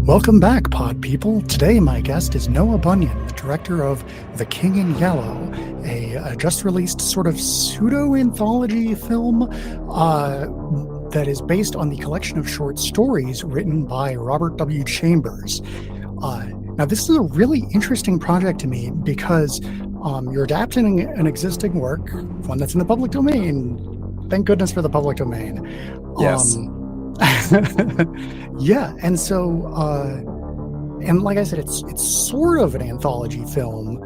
Welcome back, pod people. Today, my guest is Noah Bunyon, the director of The King in Yellow, a just-released sort of pseudo-anthology film that is based on the collection of short stories written by Robert W. Chambers. Now, this is a really interesting project to me because you're adapting an existing work, one that's in the public domain. Thank goodness for the public domain. Yes. Yeah, and so and like I said, it's sort of an anthology film,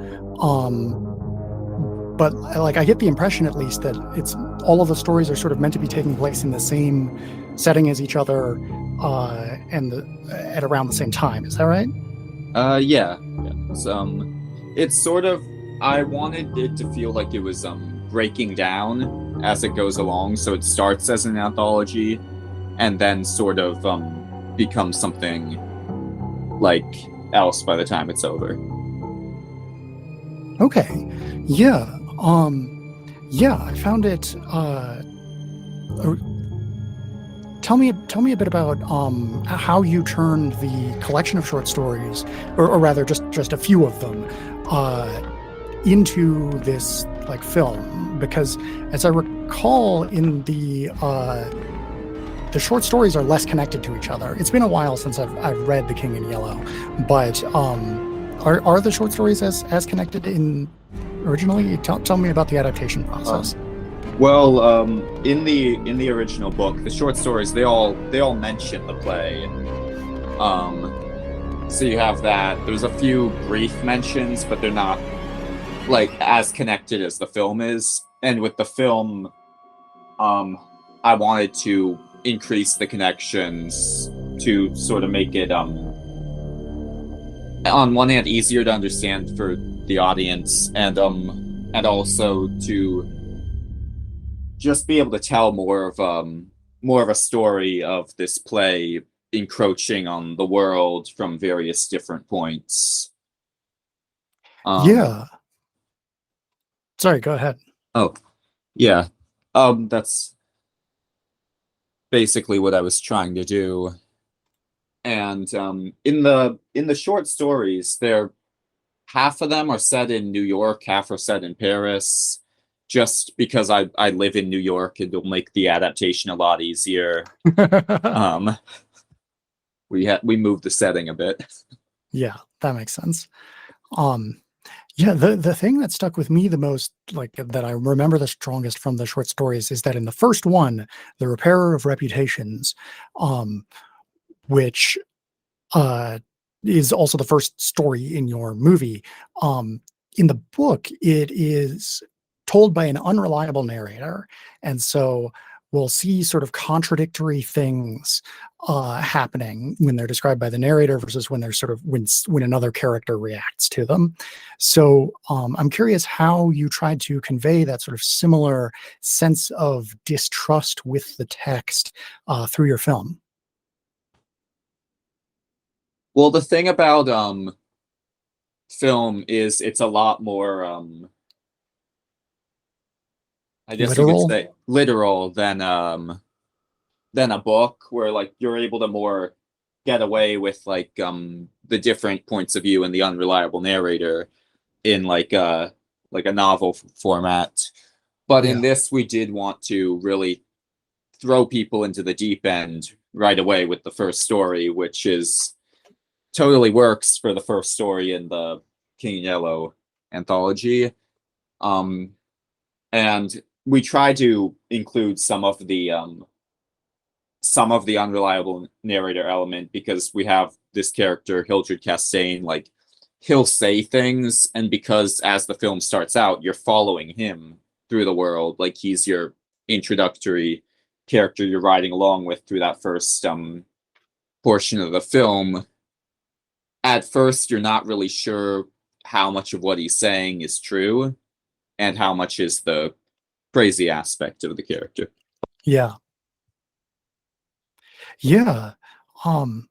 but like I get the impression at least that it's all of the stories are sort of meant to be taking place in the same setting as each other, at around the same time. Is that right? Yeah. It's sort of, I wanted it to feel like it was breaking down as it goes along, so it starts as an anthology and then sort of becomes something like else by the time it's over. Okay. Yeah. Yeah, I found it tell me a bit about how you turned the collection of short stories, or rather just a few of them, into this like film, because as I recall, in the short stories are less connected to each other. It's been a while since I've read The King in Yellow, but are the short stories as connected in originally? Tell me about the adaptation process. Well, in the original book, the short stories they all mention the play. So you have that. There's a few brief mentions, but they're not like as connected as the film is. And with the film, I wanted to increase the connections to sort of make it on one hand easier to understand for the audience, and also to just be able to tell more of a story of this play encroaching on the world from various different points. Yeah. Sorry, go ahead. Oh, yeah. That's basically what I was trying to do. And in the short stories, half of them are set in New York, half are set in Paris. Just because I live in New York, it'll make the adaptation a lot easier. We moved the setting a bit. Yeah, that makes sense. Yeah, the thing that stuck with me the most, like that I remember the strongest from the short stories, is that in the first one, The Repairer of Reputations, which is also the first story in your movie, in the book, it is told by an unreliable narrator. And so we'll see sort of contradictory things happening when they're described by the narrator versus when they're sort of when another character reacts to them. So I'm curious how you tried to convey that sort of similar sense of distrust with the text through your film. Well, the thing about film is it's a lot more I guess you could Literal. say literal than a book, where like you're able to more get away with like the different points of view and the unreliable narrator in like a novel format. But in Yeah. this, we did want to really throw people into the deep end right away with the first story, which is totally works for the first story in the King in Yellow anthology. And we try to include some of the unreliable narrator element, because we have this character Hildred Castaigne, like he'll say things, and because as the film starts out, you're following him through the world, like he's your introductory character you're riding along with through that first portion of the film. At first, you're not really sure how much of what he's saying is true and how much is the crazy aspect of the character. Yeah. Yeah. Um,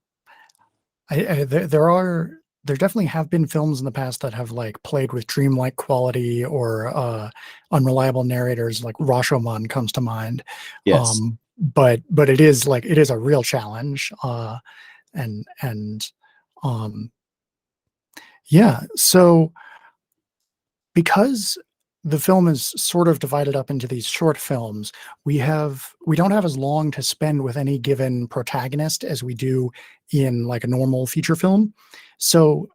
there definitely have been films in the past that have like played with dreamlike quality or unreliable narrators, like Rashomon comes to mind. Yes. But it is a real challenge. And Um, yeah, so because the film is sort of divided up into these short films, we don't have as long to spend with any given protagonist as we do in like a normal feature film. So,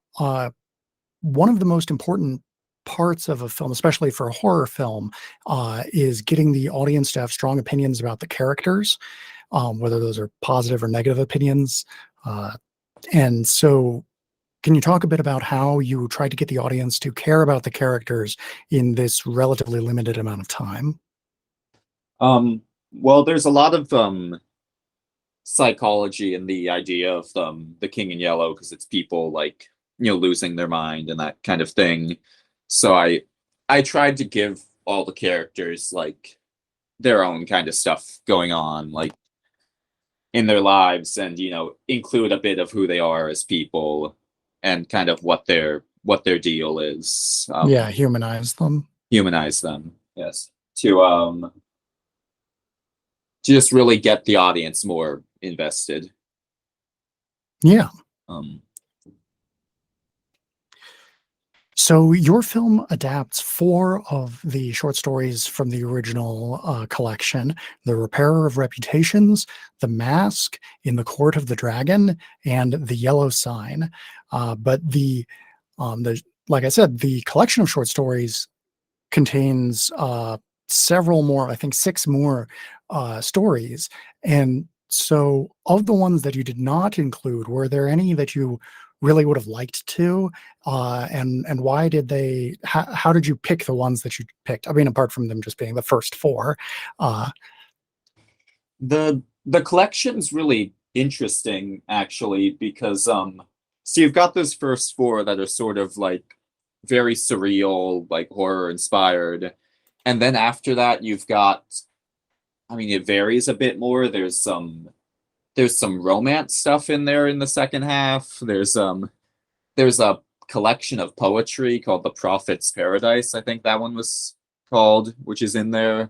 one of the most important parts of a film, especially for a horror film, is getting the audience to have strong opinions about the characters, whether those are positive or negative opinions. Uh, and so, can you talk a bit about how you tried to get the audience to care about the characters in this relatively limited amount of time? Um, well, there's a lot of psychology in the idea of the King in Yellow because it's people like losing their mind and that kind of thing. So I tried to give all the characters like their own kind of stuff going on like in their lives and include a bit of who they are as people and kind of what their deal is. Yeah, humanize them. Humanize them, yes, to just really get the audience more invested. Yeah. um So your film adapts four of the short stories from the original collection: "The Repairer of Reputations," "The Mask," "In the Court of the Dragon," and "The Yellow Sign." But the like I said, the collection of short stories contains several more, I think six more stories. And so, of the ones that you did not include, were there any that you really would have liked to? And why did they? How did you pick the ones that you picked? I mean, apart from them just being the first four. Uh, the collection's really interesting actually because so you've got those first four that are sort of like very surreal, like horror inspired, and then after that you've got, I mean, it varies a bit more. There's some romance stuff in there in the second half. There's a collection of poetry called The Prophet's Paradise, I think that one was called, which is in there.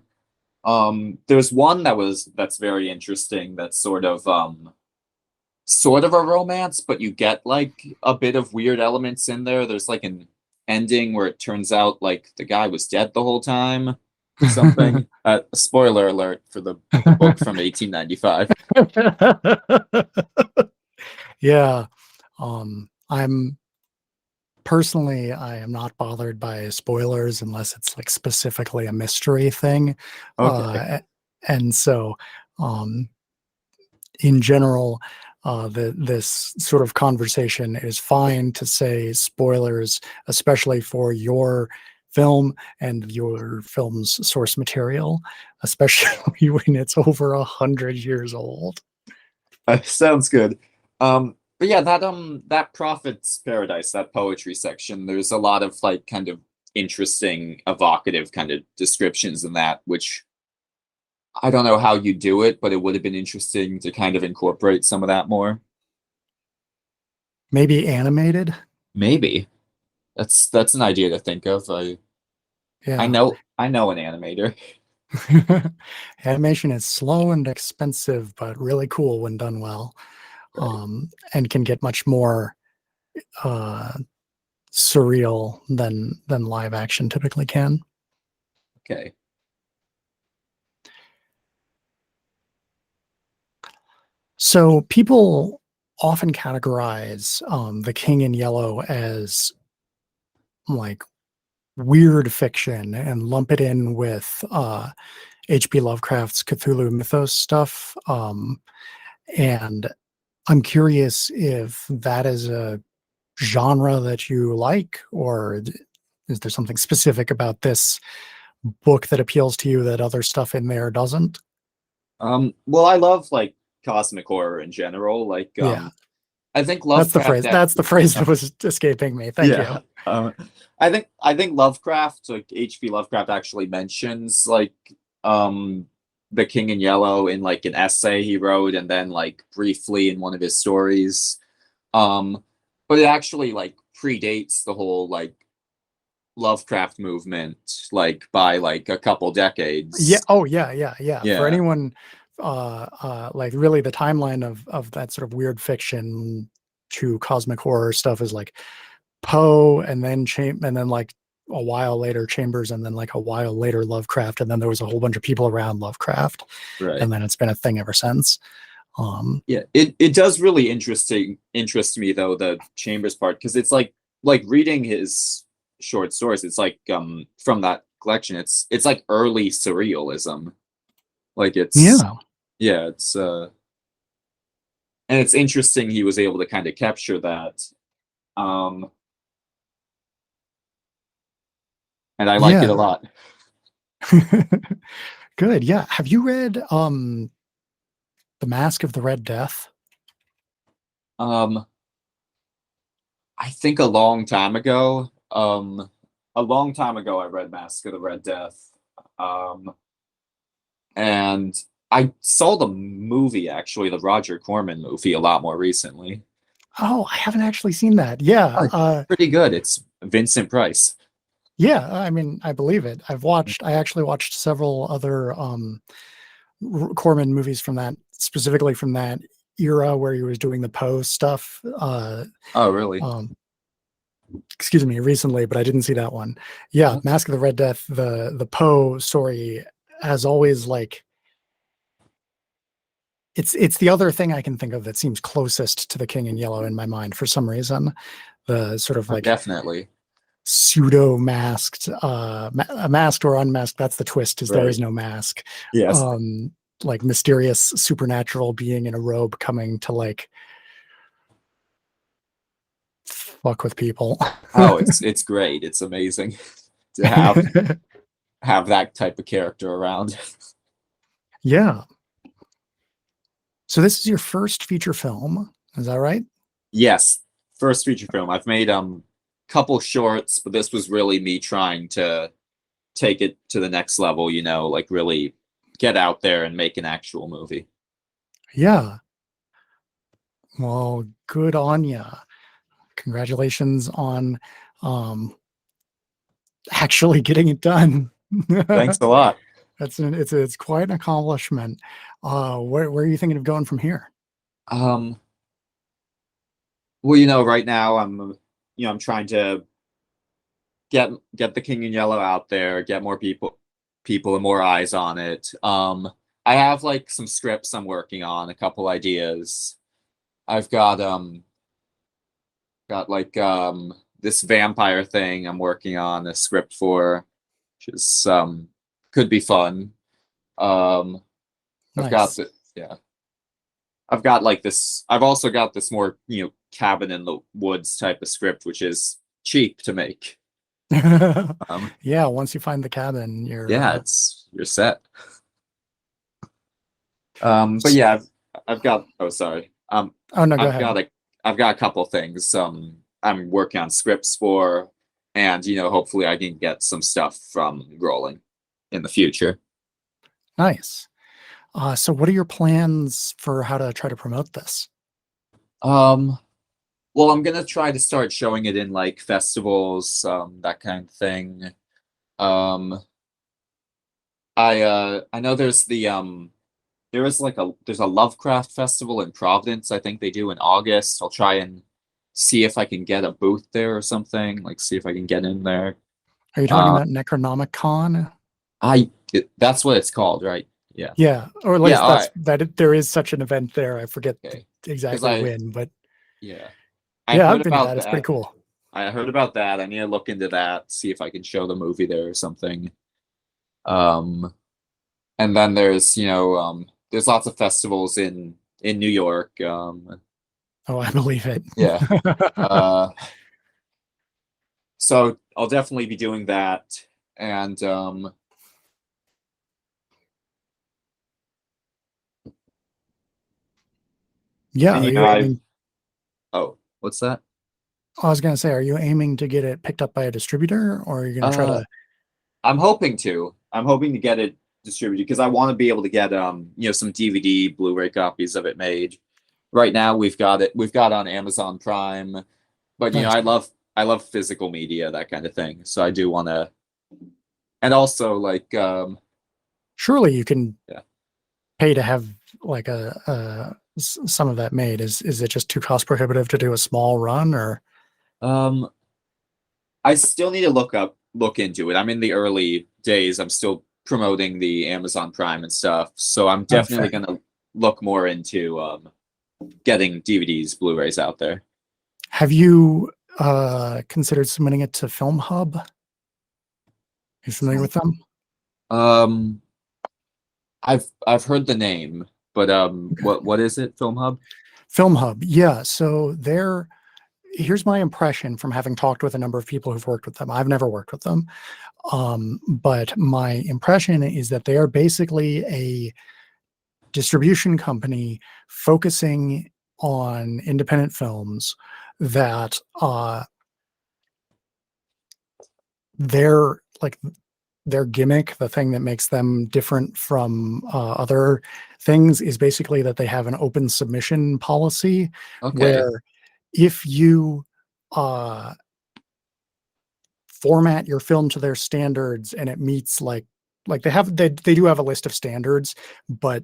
There's one that's very interesting. That's sort of a romance, but you get like a bit of weird elements in there. There's like an ending where it turns out like the guy was dead the whole time or something. Spoiler alert for the book from 1895. yeah. I'm personally, I am not bothered by spoilers unless it's like specifically a mystery thing. Okay. And so, um, in general, this sort of conversation is fine to say spoilers, especially for your film and your film's source material, especially when it's over 100 years old. Sounds good. But yeah, that Prophet's Paradise, that poetry section, there's a lot of like kind of interesting, evocative kind of descriptions in that, which I don't know how you do it, but it would have been interesting to kind of incorporate some of that more. Maybe animated. Maybe that's an idea to think of. I Yeah. know an animator. Animation is slow and expensive, but really cool when done well, Right. and can get much more uh, surreal than live action typically can. Okay. So people often categorize The King in Yellow as like weird fiction and lump it in with H.P. Lovecraft's Cthulhu mythos stuff. And I'm curious if that is a genre that you like, or is there something specific about this book that appeals to you that other stuff in there doesn't? Well, I love like cosmic horror in general. Like, Yeah, I think that's the Lovecraft phrase. That's the actually. phrase that was escaping me. Thank you. Yeah. I think Lovecraft, like H.P. Lovecraft, actually mentions like um the King in Yellow in like an essay he wrote, and then like briefly in one of his stories. Um, but it actually like predates the whole like Lovecraft movement, like by like a couple Yeah. decades. Oh, yeah, yeah, yeah. For Yeah. anyone, like really the timeline of that sort of weird fiction to cosmic horror stuff is like Poe, and then and then like a while later Chambers, and then like a while later Lovecraft, and then there was a whole bunch of people around Lovecraft, Right. and then it's been a thing ever since. Yeah, it does really interest me though, the Chambers part, because it's like reading his short stories. It's like from that collection, it's like early surrealism. Like it's Yeah, yeah, it's and it's interesting he was able to kind of capture that. Um and I like it a yeah. lot. Good. Yeah. Have you read The Mask of the Red Death? Um I think a long time ago. A long time ago I read Mask of the Red Death. Um and I saw the movie, actually, the Roger Corman movie, a lot more recently. Oh, I haven't actually seen that. Yeah. Oh, pretty good. It's Vincent Price. Yeah, I mean, I believe it. I actually watched several other Corman movies from that, specifically from that era where he was doing the Poe stuff. Oh, really? Um, excuse me, recently, but I didn't see that one. Yeah, Uh-huh. Mask of the Red Death, the Poe story, as always, like it's the other thing I can think of that seems closest to the King in Yellow in my mind for some reason. The sort of like Definitely. pseudo masked, masked or unmasked. That's the twist, is there Right. is no mask. Yes. Like mysterious supernatural being in a robe coming to like fuck with people. Oh, it's great. It's amazing to have that type of character around. Yeah. So this is your first feature film, is that right? Yes, first feature film. I've made couple shorts, but this was really me trying to take it to the next level, like really get out there and make an actual movie. Yeah. Well, good on ya. Congratulations on um actually getting it done. Thanks a lot. It's quite an accomplishment. Where are you thinking of going from here? Um, well, right now I'm trying to get the King in Yellow out there, get more people and more eyes on it. I have like some scripts I'm working on, a couple ideas. I've got like this vampire thing I'm working on a script for, which is could be fun. Um, I've got Nice. the yeah. I've got like this. I've also got this more cabin in the woods type of script, which is cheap to make. Um, Yeah, once you find the cabin, yeah, you're set. But yeah, I've got. Oh, sorry. Oh no, go I've ahead. got a I've got a couple things. I'm working on scripts for, and hopefully I can get some stuff from rolling in the future. Nice. So what are your plans for how to try to promote this? Um, well, I'm gonna try to start showing it in like festivals, that kind of thing. Um, I know there's a Lovecraft festival in Providence. I think they do in August. I'll try and see if I can get a booth there or something. Like see if I can get in there. Are you talking Uh, about Necronomicon? that's what it's called, right? Yeah. Yeah, or at Yeah. least All right. there is such an event there. I forget Okay. Because exactly when, but yeah, I yeah, heard I've been to about that. It's pretty that. cool. I heard about that. I need to look into that, see if I can show the movie there or something. Um, and then there's lots of festivals in New York. Oh, I believe it. Yeah. Uh, so I'll definitely be doing that. And Yeah, and are you I've aiming? oh, what's that? I was gonna say, are you aiming to get it picked up by a distributor, or are you gonna try Uh, to? I'm hoping to. I'm hoping to get it distributed because I want to be able to get some DVD, Blu-ray copies of it made. Right now we've got on Amazon Prime, but Nice. I love physical media, that kind of thing. So I do want to, and also like Surely you can yeah. pay to have like some of that made? Is it just too cost prohibitive to do a small run, or Um, I still need to look into it. I'm in the early days. I'm still promoting the Amazon Prime and stuff, so I'm oh, definitely fair. gonna look more into getting DVDs, Blu-rays out there. Have you considered submitting it to Film Hub? You familiar with them? Um, I've heard the name, but Okay. what is it? Film Hub? Film Hub, yeah. So here's my impression from having talked with a number of people who've worked with them. I've never worked with them, but my impression is that they are basically a distribution company focusing on independent films that their like their gimmick, the thing that makes them different from other things, is basically that they have an open submission policy Okay, where if you uh, format your film to their standards and it meets like they do have a list of standards, but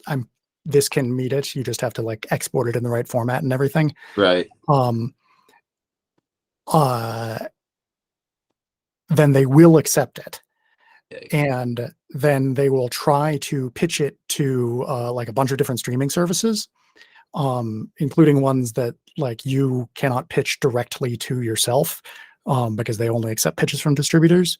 I'm this can meet it. You just have to like export it in the right format and everything. right. Um, uh, then they will accept it, Okay. and then they will try to pitch it to like a bunch of different streaming services, including ones that like you cannot pitch directly to yourself, because they only accept pitches from distributors.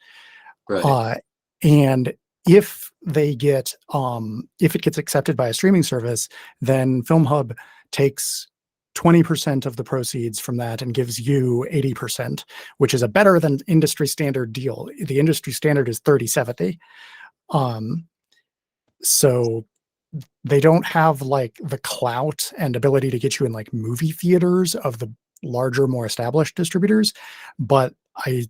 Right. Uh, and if it gets accepted by a streaming service, then Film Hub takes 20% of the proceeds from that and gives you 80%, which is a better than industry standard deal. The industry standard is 30/70. Um, so they don't have like the clout and ability to get you in like movie theaters of the larger, more established distributors. But I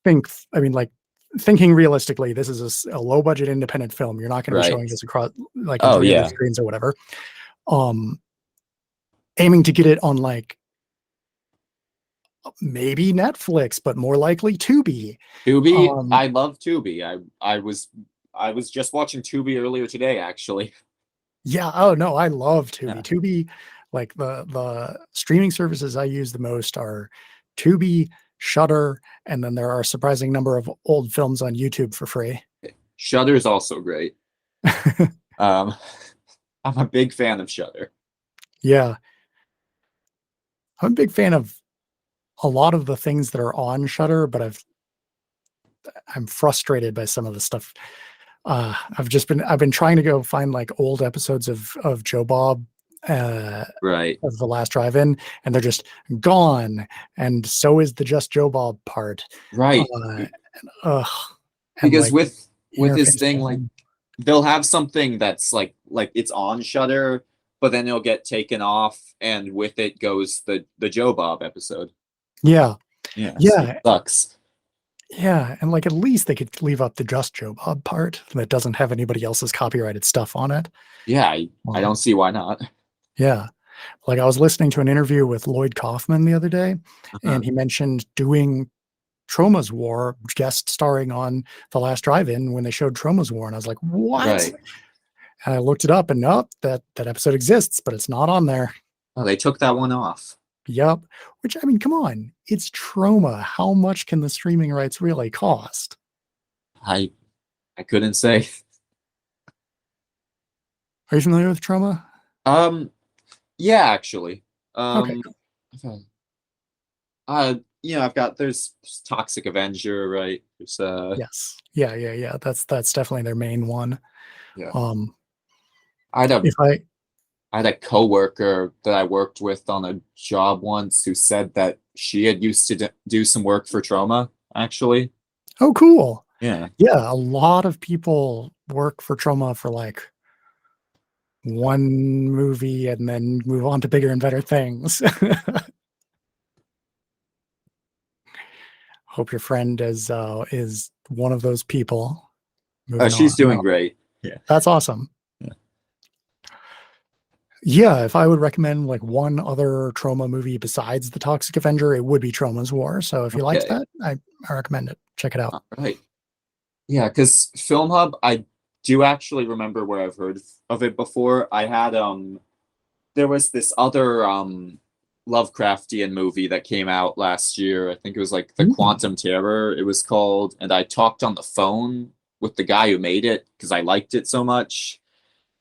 mean, like, thinking realistically, this is a low budget independent film. You're not going to be Right. showing this across like in Oh 300 yeah. screens or whatever. Um, Aiming to get it on like maybe Netflix, but more likely Tubi. Tubi, Um, I love Tubi. I was just watching Tubi earlier today, actually. yeah. Oh no, I love Tubi. Yeah. Tubi, like the streaming services I use the most are Tubi, Shutter, and then there are a surprising number of old films on YouTube for free. Shudder is also great. Um, I'm a big fan of Shudder. Yeah, I'm a big fan of a lot of the things that are on Shutter, but I'm frustrated by some of the stuff. I've been trying to go find like old episodes of Joe Bob, uh, Right. of the last drive-in, and they're just gone. And so is the Just Joe Bob part. Right. Uh, ugh, and Because like with his interface thing, with like them. they'll have something that's like it's on Shudder, but then it'll get taken off, and with it goes the Joe Bob episode. Yeah, Yeah, so it yeah, sucks. yeah, and like at least they could leave up the Just Joe Bob part that doesn't have anybody else's copyrighted stuff on it. Yeah, I don't Um, see why not. yeah. Like I was listening to an interview with Lloyd Kaufman the other day, Uh-huh. and he mentioned doing Troma's War guest starring on The Last Drive-In when they showed Troma's War, and I was like, "What?" Right. And I looked it up, and nope, that episode exists, but it's not on there. Oh, they took that one off. Yep. Which I mean, come on, it's Troma. How much can the streaming rights really cost? I I couldn't say. Are you familiar with Troma? Um, yeah, actually. Okay, Um, cool. I've got there's Toxic Avenger, right? There's Yes. Yeah, yeah, yeah. That's definitely their main one. yeah. Um, I had a if I I had a coworker that I worked with on a job once who said that she had used to do some work for Trauma, actually. Oh, cool. Yeah. Yeah, a lot of people work for Troma for like one movie and then move on to bigger and better things. Hope your friend is one of those people moving on. She's doing No, great. Yeah. that's awesome. Yeah. Yeah, if I would recommend like one other Troma movie besides The Toxic Avenger, it would be Troma's War. So if you liked Okay. that, I recommend it. Check it out. All right. Yeah, because Film Hub, I do actually remember where I've heard of it before. I had there was this other Lovecraftian movie that came out last year. I think it was like The Mm. Quantum Terror, it was called, and I talked on the phone with the guy who made it because I liked it so much.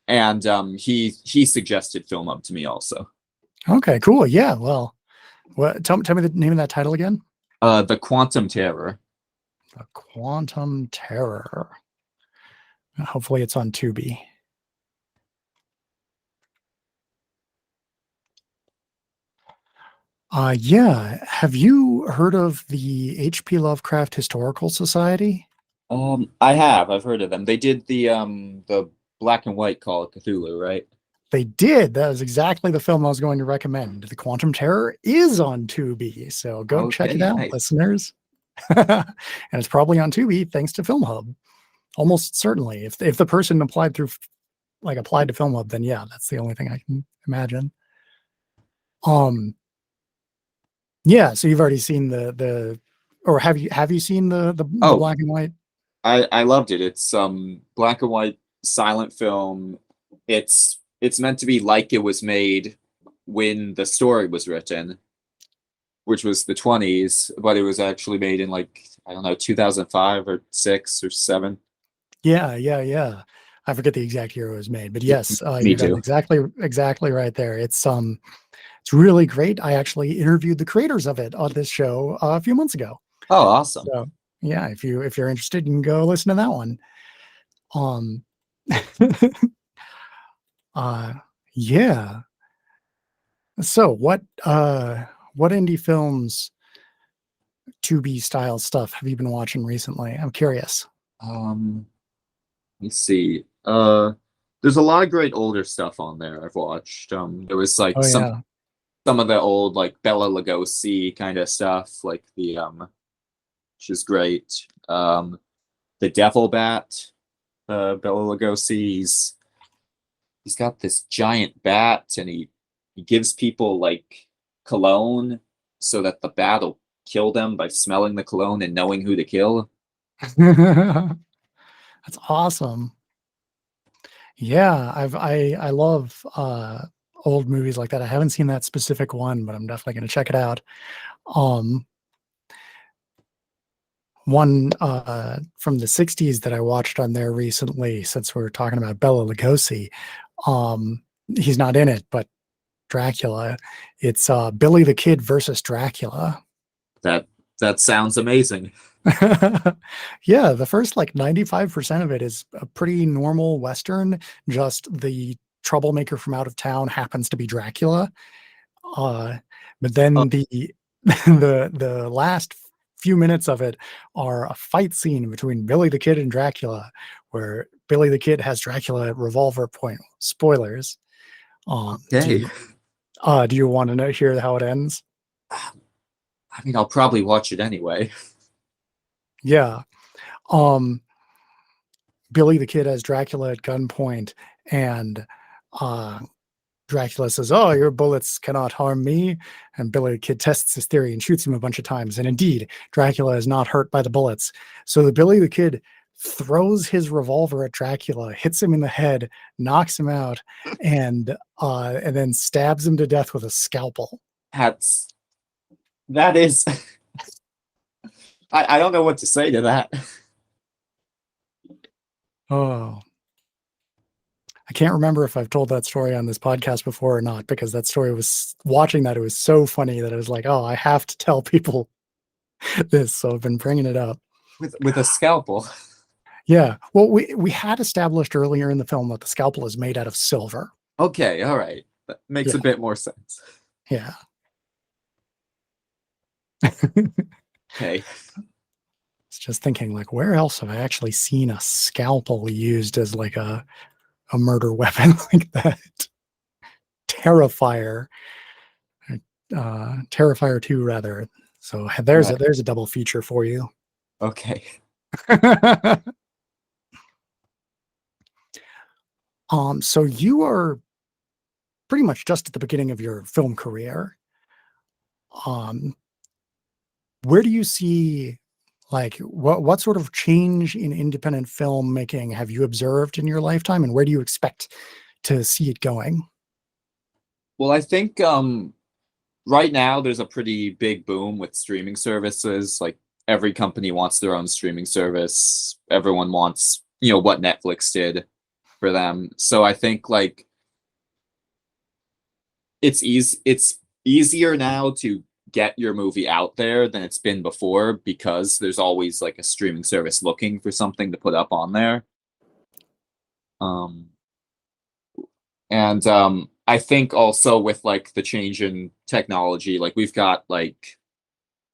And he suggested Film Hub to me also. Okay, cool. Yeah. Well, tell me the name of that title again. The Quantum Terror. The Quantum Terror. Hopefully it's on Tubi. Yeah. Have you heard of the H.P. Lovecraft Historical Society? I have. I've heard of them. They did the black and white Call of Cthulhu, right? They did. That is exactly the film I was going to recommend. The Quantum Terror is on Tubi, so go check it Okay, out, nice. listeners. And it's probably on Tubi thanks to Film Hub. Almost certainly. If the person applied to Film Hub, then yeah, that's the only thing I can imagine. Um, yeah, so you've already seen or have you seen the Oh, black and white? I loved it. It's black and white silent film. It's meant to be like it was made when the story was written, which was the 20s, but it was actually made in like I don't know 2005 or 6 or 7. Yeah, yeah, yeah. I forget the exact year it was made, but Yeah, yes, me you got it too. exactly right there. It's really great. I actually interviewed the creators of it on this show a few months ago. Oh, awesome. So yeah, if you're interested, you can go listen to that one. Um, uh, yeah. So what indie films, Tubi style stuff have you been watching recently? I'm curious. Um, let me see. There's a lot of great older stuff on there I've watched. There was like Oh yeah. some of the old like Bela Lugosi kind of stuff, like which is great. The Devil Bat, Bela Lugosi. He's got this giant bat, and he gives people like cologne so that the bat will kill them by smelling the cologne and knowing who to kill. That's awesome. Yeah, I love old movies like that. I haven't seen that specific one, but I'm definitely going to check it out. Um One from the 60s that I watched on there recently, since we're talking about Bela Lugosi. Um he's not in it, but Dracula. It's Billy the Kid versus Dracula. That that sounds amazing. Yeah, the first like 95% of it is a pretty normal Western. Just the troublemaker from out of town happens to be Dracula. Uh, but Oh, then the last few minutes of it are a fight scene between Billy the Kid and Dracula, where Billy the Kid has Dracula at revolver point. Spoilers. Um, do okay. you do you want to know hear how it ends? I mean, I'll probably watch it anyway. Yeah. Um, Billy the Kid has Dracula at gunpoint, and uh, Dracula says, "Oh, your bullets cannot harm me." And Billy the Kid tests his theory and shoots him a bunch of times. And indeed, Dracula is not hurt by the bullets. So the Billy the Kid throws his revolver at Dracula, hits him in the head, knocks him out, and then stabs him to death with a scalpel. That's that is I don't know what to say to that. Oh, I can't remember if I've told that story on this podcast before or not, because that story was watching that. It was so funny that I was like, oh, I have to tell people this. So I've been bringing it up. With a scalpel. Yeah. Well, we had established earlier in the film that the scalpel is made out of silver. Okay, all right. That makes Yeah. a bit more sense. Yeah. Okay. It's just thinking like, where else have I actually seen a scalpel used as like a murder weapon like that? Terrifier. Terrifier 2 rather. So Right. there's a double feature for you. Okay. So you are pretty much just at the beginning of your film career. Um, where do you see like what sort of change in independent filmmaking have you observed in your lifetime, and where do you expect to see it going? Well, I think right now there's a pretty big boom with streaming services. Like every company wants their own streaming service. Everyone wants, what Netflix did for them. So I think like it's easier now to get your movie out there than it's been before because there's always like a streaming service looking for something to put up on there. Um and I think also with like the change in technology, like we've got like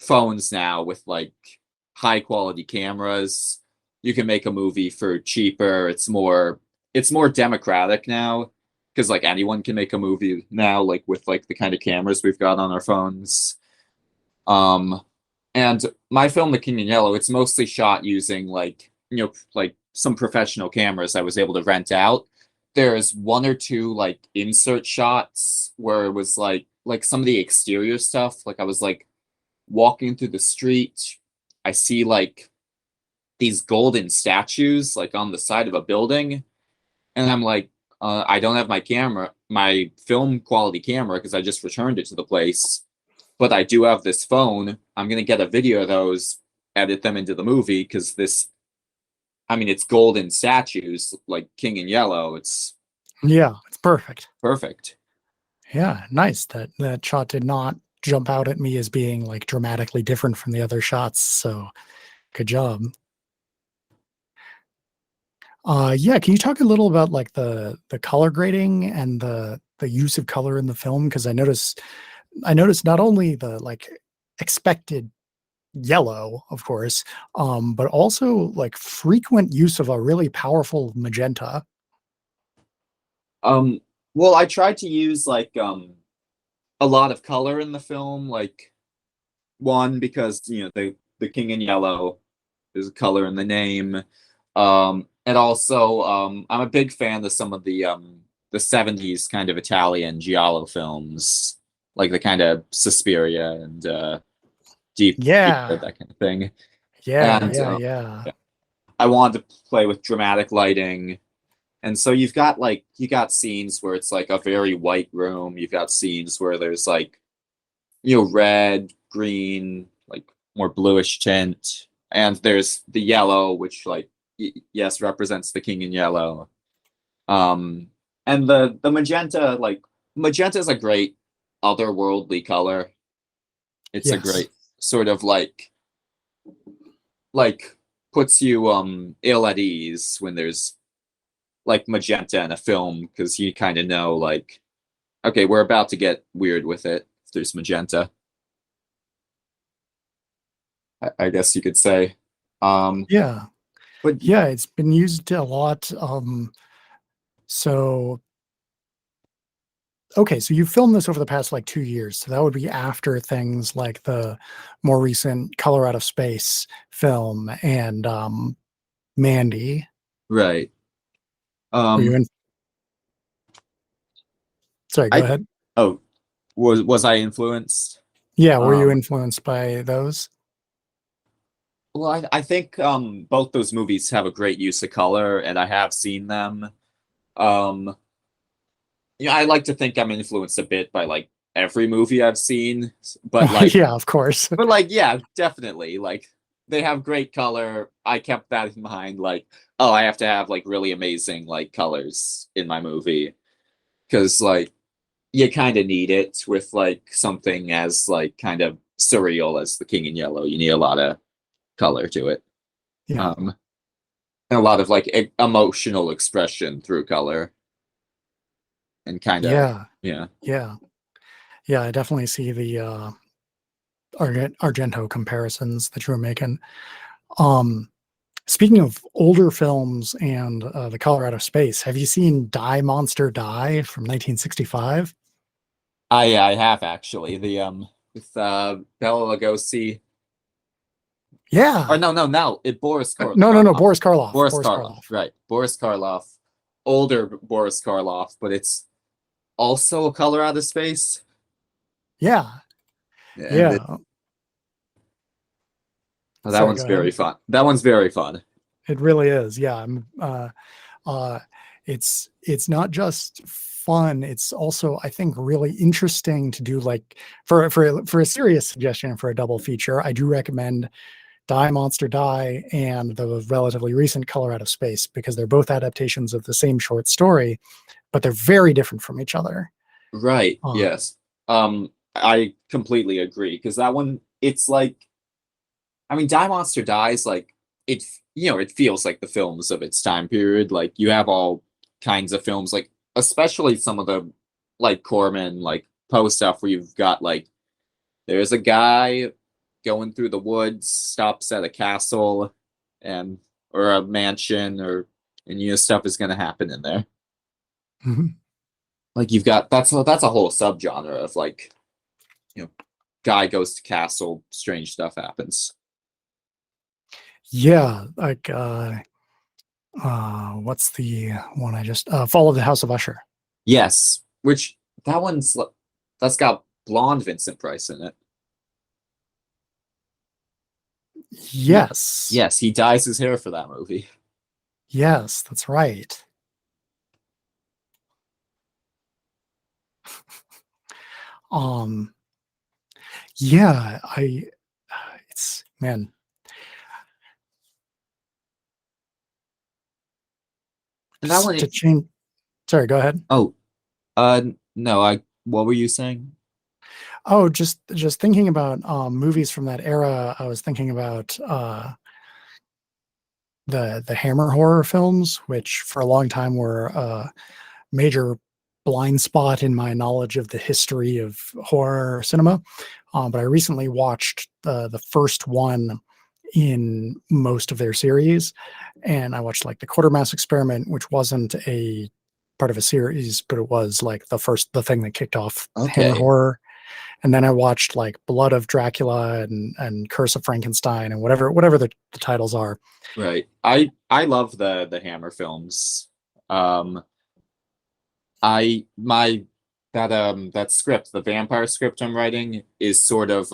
phones now with like high quality cameras. You can make a movie for cheaper. It's more democratic now because like anyone can make a movie now, like with like the kind of cameras we've got on our phones. Um, and my film, The King in Yellow, it's mostly shot using like some professional cameras I was able to rent out. There's one or two like insert shots where it was like some of the exterior stuff. Like I was like walking through the street. I see like these golden statues like on the side of a building, and I'm like, I don't have my film quality camera, because I just returned it to the place, but I do have this phone. I'm gonna get a video of those, edit them into the movie, because I mean, it's golden statues like King in Yellow. It's Yeah, it's perfect. perfect. Yeah, nice. That shot did not jump out at me as being like dramatically different from the other shots. So good job. Yeah, can you talk a little about like the color grading and the use of color in the film? Because I noticed not only the like expected yellow, of course, but also like frequent use of a really powerful magenta. Um, well, I tried to use like a lot of color in the film, like one because the King in Yellow is a color in the name. And also I'm a big fan of some of the 70s kind of Italian giallo films, like the kind of Suspiria and Deep Red, Yeah, that kind of thing. yeah, And yeah, yeah. yeah, I wanted to play with dramatic lighting. And so you got scenes where it's like a very white room. You've got scenes where there's like, red, green, like more bluish tint. And there's the yellow, which like yes, represents the King in Yellow. Um and the magenta, like magenta is a great otherworldly color. It's a Yes. great sort of like puts you ill at ease when there's like magenta in a film, because you kind of know like, okay, we're about to get weird with it if there's magenta. I guess you could say. Um, Yeah. but Yeah, it's been used a lot. So okay, so you filmed this over the past like 2 years. So that would be after things like the more recent Color Out of Space film and Mandy. right. Were you Um, in? Sorry, go I ahead. oh, was I influenced? Yeah, were you Um, influenced by those? well, I think both those movies have a great use of color, and I have seen them. Um, I like to think I'm influenced a bit by like every movie I've seen, but like, Yeah, of course. yeah, definitely. Like they have great color. I kept that in mind. Like, oh, I have to have like really amazing like colors in my movie, because like you kind of need it with like something as like kind of surreal as the King in Yellow. You need a lot of color to it, Yeah, um, and a lot of like emotional expression through color, and kind of yeah, yeah. yeah, yeah. I definitely see the Argento comparisons that you were making. Um, Speaking of older films and the Color Out of Space, have you seen Die Monster Die from 1965? I have actually the with Bela Lugosi, or Yeah. no, it No, no, no. Karloff. Boris Karloff. Boris Boris Karloff, Karloff. right? Boris Karloff, older Boris Karloff, but it's also a color out of space. Yeah. And Yeah. that Sorry, one's go very ahead. fun. That one's very fun. It really is. Yeah. Uh, it's not just fun, it's also, I think, really interesting to do, like, for a serious suggestion for a double feature. I do recommend Die Monster Die and the relatively recent Color Out of Space, because they're both adaptations of the same short story, but they're very different from each other. Right. Uh, Yes. I completely agree because that one, it's like, I mean, Die Monster Dies, like it, it feels like the films of its time period. Like you have all kinds of films, like especially some of the like Corman, like Poe stuff, where you've got like there's a guy going through the woods, stops at a castle, and or a mansion, or and stuff is gonna happen in there. mhm. Like you've got that's a whole subgenre of like you know guy goes to castle, strange stuff happens. Yeah, like what's the one I just Fall of the House of Usher. Yes, which that one's that's got blonde Vincent Price in it. He Yes. yes, he dyes his hair for that movie. Yes, that's right. Um, yeah, it's, man, And that just one, to change. Sorry, go ahead. oh, no, I what were you saying? Oh, just thinking about movies from that era. I was thinking about the Hammer horror films, which for a long time were a major blind spot in my knowledge of the history of horror cinema. But I recently watched the first one in most of their series, and I watched like the Quartermass Experiment, which wasn't a part of a series, but it was like the thing that kicked off Hammer Okay, horror. And then I watched like Blood of Dracula and Curse of Frankenstein and whatever the titles are. right. I love the Hammer films. Um, I my that script, the vampire script I'm writing, is sort of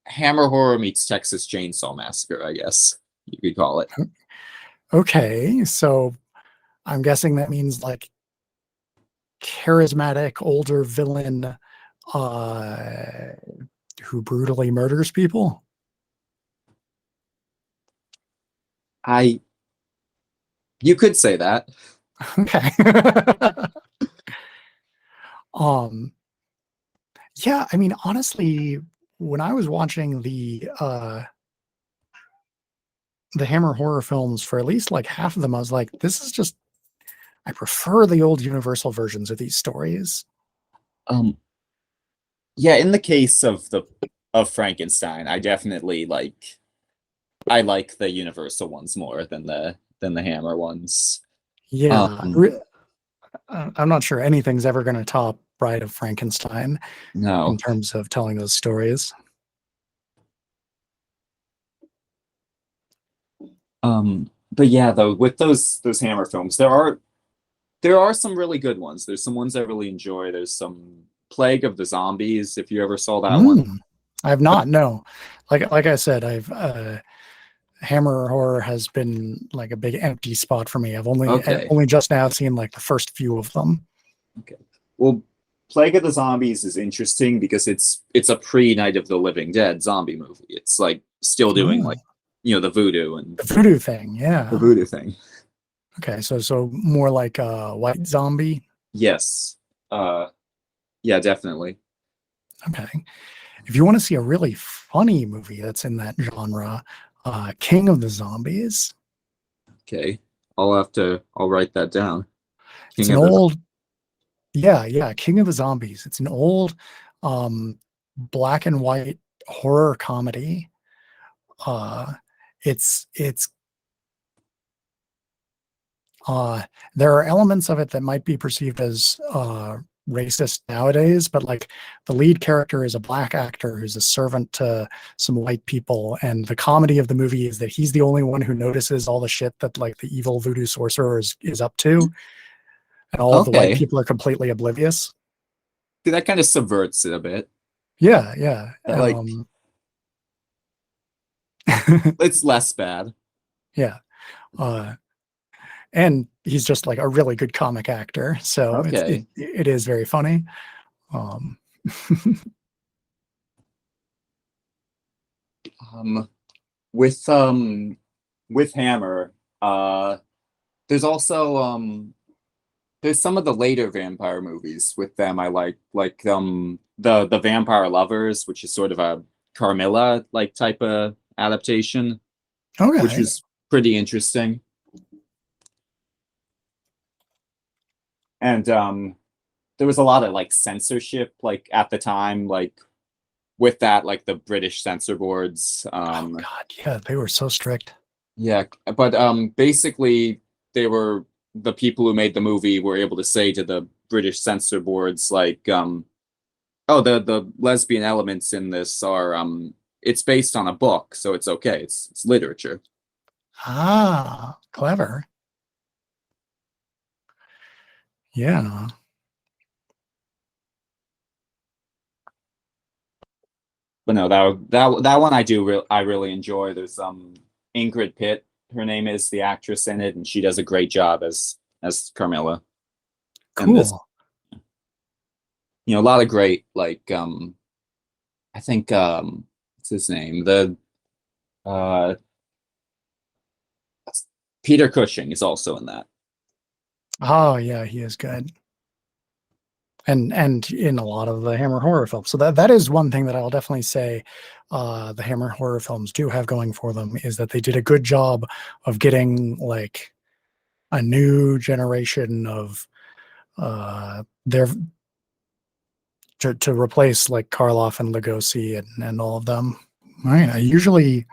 Hammer horror meets Texas Chainsaw Massacre, I guess you could call it. Okay, so I'm guessing that means like charismatic older villain uh who brutally murders people. I You could say that. Okay. um yeah, I mean, honestly, when I was watching the Hammer horror films, for at least like half of them, I was like, this is just, I prefer the old Universal versions of these stories. Um, yeah, in the case of the of Frankenstein, I like the Universal ones more than the Hammer ones. Yeah, Um, I'm not sure anything's ever going to top Bride of Frankenstein in no. terms of telling those stories. But yeah, though with those Hammer films, there are some really good ones. There's some ones I really enjoy. There's some Plague of the Zombies, if you ever saw that one. Mm, I have not. No, like I said, I've Hammer horror has been like a big empty spot for me. I've Okay. only just now seen like the first few of them. Okay. Well, Plague of the Zombies is interesting because it's a pre Night of the Living Dead zombie movie. It's like still doing like Oh, the voodoo and the voodoo thing. the Yeah. voodoo thing. Okay. So more like a white zombie. Yes. Uh yeah, definitely. Okay. If you want to see a really funny movie that's in that genre, King of the Zombies. Okay. I'll write that down. It's King an of the old, yeah, King of the Zombies. It's an old black and white horror comedy. Uh, it's uh, there are elements of it that might be perceived as racist nowadays, but like the lead character is a black actor who's a servant to some white people, and the comedy of the movie is that he's the only one who notices all the shit that like the evil voodoo sorcerer is up to, and all of the white Okay. people are completely oblivious. See, that kind of subverts it a bit. Yeah, yeah. That like it's less bad. Yeah. Uh, and he's just like a really good comic actor, so Okay. it is very funny. Um, Um, with um with Hammer, there's also there's some of the later vampire movies with them I like the Vampire Lovers, which is sort of a Carmilla like type of adaptation, which okay. was pretty interesting. And there was a lot of like censorship like at the time, like with that, like the British censor boards. Oh God, yeah, they were so strict. Yeah, but basically they were the people who made the movie were able to say to the British censor boards like oh, the lesbian elements in this are it's based on a book, so it's okay. It's literature. Ah, clever. Yeah, But no, that one I really enjoy. There's Ingrid Pitt, her name is, the actress in it, and she does a great job as Carmilla in this. cool. You know, a lot of great like I think what's his name? The uh Peter Cushing is also in that. Oh yeah, he is good. And in a lot of the Hammer horror films. So that is one thing that I'll definitely say the Hammer horror films do have going for them, is that they did a good job of getting like a new generation of their to replace like Karloff and Lugosi and all of them. Right. I usually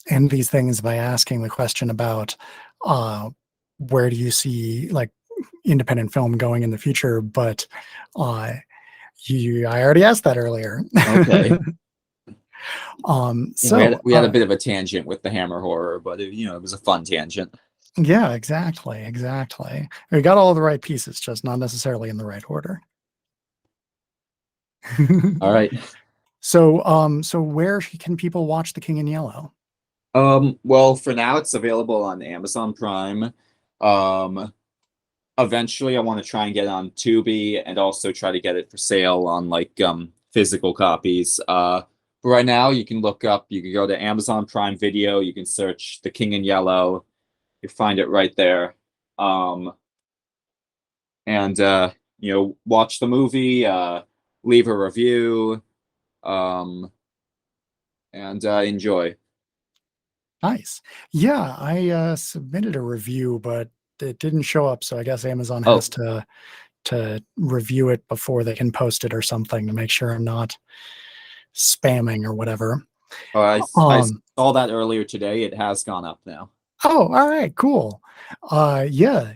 end these things by asking the question about uh where do you see like independent film going in the future, but uh I already asked that earlier. Okay. Yeah, So we had a bit of a tangent with the Hammer horror, but you know, it was a fun tangent. yeah, exactly. We got all the right pieces, just not necessarily in the right order. All right. So where can people watch The King in Yellow? Well, for now it's available on Amazon Prime. Um, Eventually I want to try and get it on Tubi and also try to get it for sale on like physical copies. But right now you can go to Amazon Prime Video, you can search The King in Yellow, you find it right there. Um, and you know, watch the movie, leave a review, um, and enjoy. Nice. Yeah, I submitted a review, but it didn't show up, so I guess Amazon has Oh, to review it before they can post it or something to make sure I'm not spamming or whatever. I Um, saw that earlier today. It has gone up now. oh, all right, cool. Yeah,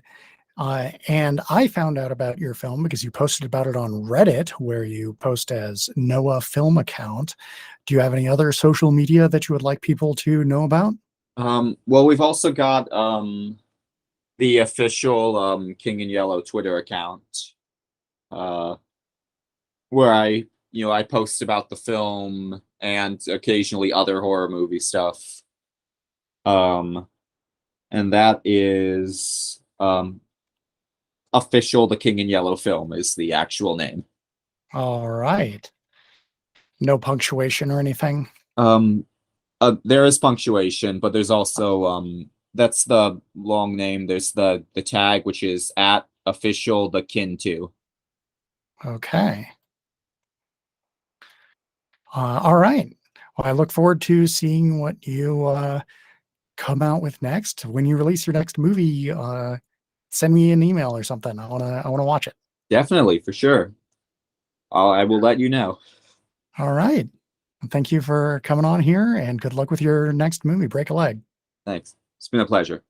and I found out about your film because you posted about it on Reddit, where you post as Noah Film Account. Do you have any other social media that you would like people to know about? Well, we've also got the official King in Yellow Twitter account, uh, where I post about the film and occasionally other horror movie stuff. Um, and that is official. The King in Yellow film is the actual name. All right. No punctuation or anything? Um, there is punctuation, but there's also that's the long name. There's the tag, which is at official the kin to. Okay. All right. Well, I look forward to seeing what you come out with next. When you release your next movie, send me an email or something. I wanna watch it. Definitely, for sure. I will let you know. All right. Thank you for coming on here, and good luck with your next movie, Break a Leg. Thanks. It's been a pleasure.